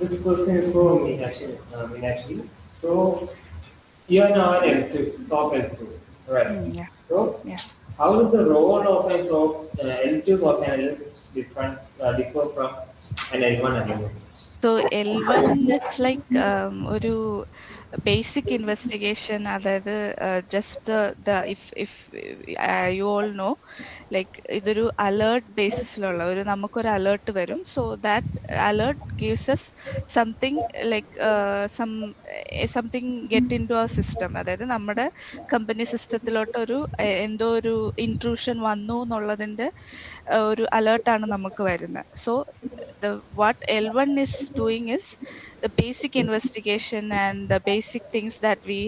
This question is for Meenakshi. So you are now an L2, SOC L2, right? Yeah. So Yeah. how does the role of a SOC L2 SOC analyst differ from an L1 analyst? So L1 is like ഒരു basic investigation, അതായത് just if you all know, like ഇതൊരു alert ബേസിസിലുള്ള നമുക്കൊരു alert വരും. So that alert gives us something like something get into our system. അതായത് നമ്മുടെ company സിസ്റ്റത്തിലോട്ട് എന്തോ ഒരു ഇൻട്രൂഷൻ വന്നു എന്നുള്ളതിൻ്റെ ഒരു അലേർട്ടാണ് നമുക്ക് വരുന്നത്. So what L1 is doing is the basic investigation and the basic things that we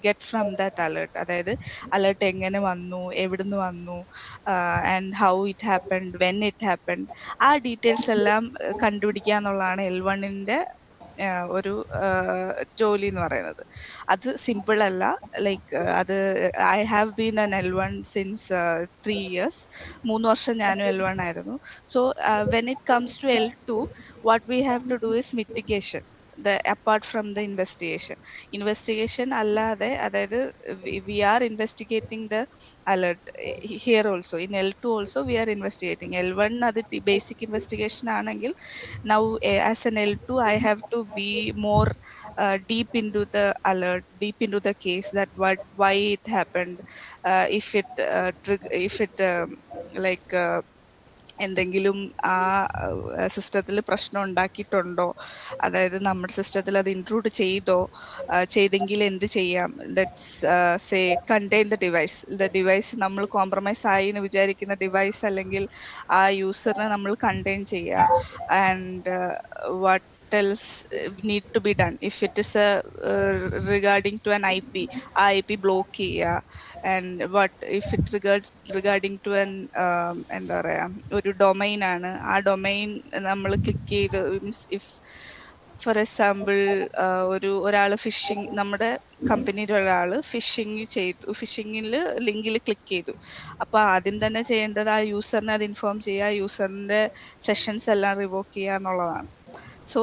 get from that alert. അതായത് അലേർട്ട് എങ്ങനെ വന്നു, എവിടുന്ന് വന്നു, and how it happened, when it happened, ആ ഡീറ്റെയിൽസ് എല്ലാം കണ്ടുപിടിക്കുക എന്നുള്ളതാണ് L1ന്റെ ഒരു ജോലി എന്ന് പറയുന്നത്. അത് സിമ്പിൾ അല്ല. ലൈക്ക് അത് I have been an L1 since 3 years. 3 വർഷം ഞാനും L1 ആയിരുന്നു. So when it comes to L2, what we have to do is mitigation. Apart from the investigation അല്ലാതെ, അതായത് we are investigating the alert here also. In L2 also we are investigating. L1 അത് basic investigation ആണെങ്കിൽ, now as an L2 I have to be more deep into the alert, deep into the case, that why it happened, if it like എന്തെങ്കിലും ആ സിസ്റ്റത്തിൽ പ്രശ്നം ഉണ്ടാക്കിയിട്ടുണ്ടോ, അതായത് നമ്മുടെ സിസ്റ്റത്തിൽ അത് ഇൻട്രൂഡ് ചെയ്തെങ്കിൽ എന്ത് ചെയ്യാം. Let's say contain the device നമ്മൾ കോംപ്രമൈസ് ആയി എന്ന് വിചാരിക്കുന്ന ഡിവൈസ് അല്ലെങ്കിൽ ആ യൂസറിനെ നമ്മൾ കണ്ടെയ്ൻ ചെയ്യുക. And what else need to be done if it is regarding to an IP, ആ IP ബ്ലോക്ക് ചെയ്യുക. And what if it regarding to an എന്താ പറയാ, ഒരു ഡൊമൈൻ ആണ്, ആ ഡൊമൈൻ നമ്മൾ ക്ലിക്ക് ചെയ്ത്, മീൻസ് ഇഫ് ഫോർ എക്സാമ്പിൾ ഒരാൾ ഫിഷിംഗ്, നമ്മുടെ കമ്പനിയിൽ ഒരാൾ ഫിഷിങ്ങിൽ ലിങ്കിൽ ക്ലിക്ക് ചെയ്തു. അപ്പോൾ ആദ്യം തന്നെ ചെയ്യേണ്ടത് ആ യൂസറിനെ അത് ഇൻഫോം ചെയ്യുക, യൂസറിന്റെ സെഷൻസ് എല്ലാം റിവോക്ക് ചെയ്യുക എന്നുള്ളതാണ്. So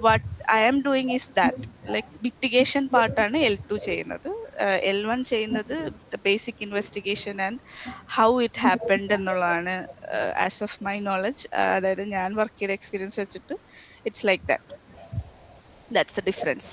what I am doing is that, like mitigation പാർട്ടാണ് L2 ചെയ്യുന്നത്. L1 ചെയ്യുന്നത് the basic investigation and how it happened എന്നുള്ളതാണ്. ആസ് ഓഫ് മൈ നോളജ്, അതായത് ഞാൻ വർക്ക് ചെയ്ത എക്സ്പീരിയൻസ് വെച്ചിട്ട് it's like that. That's the difference.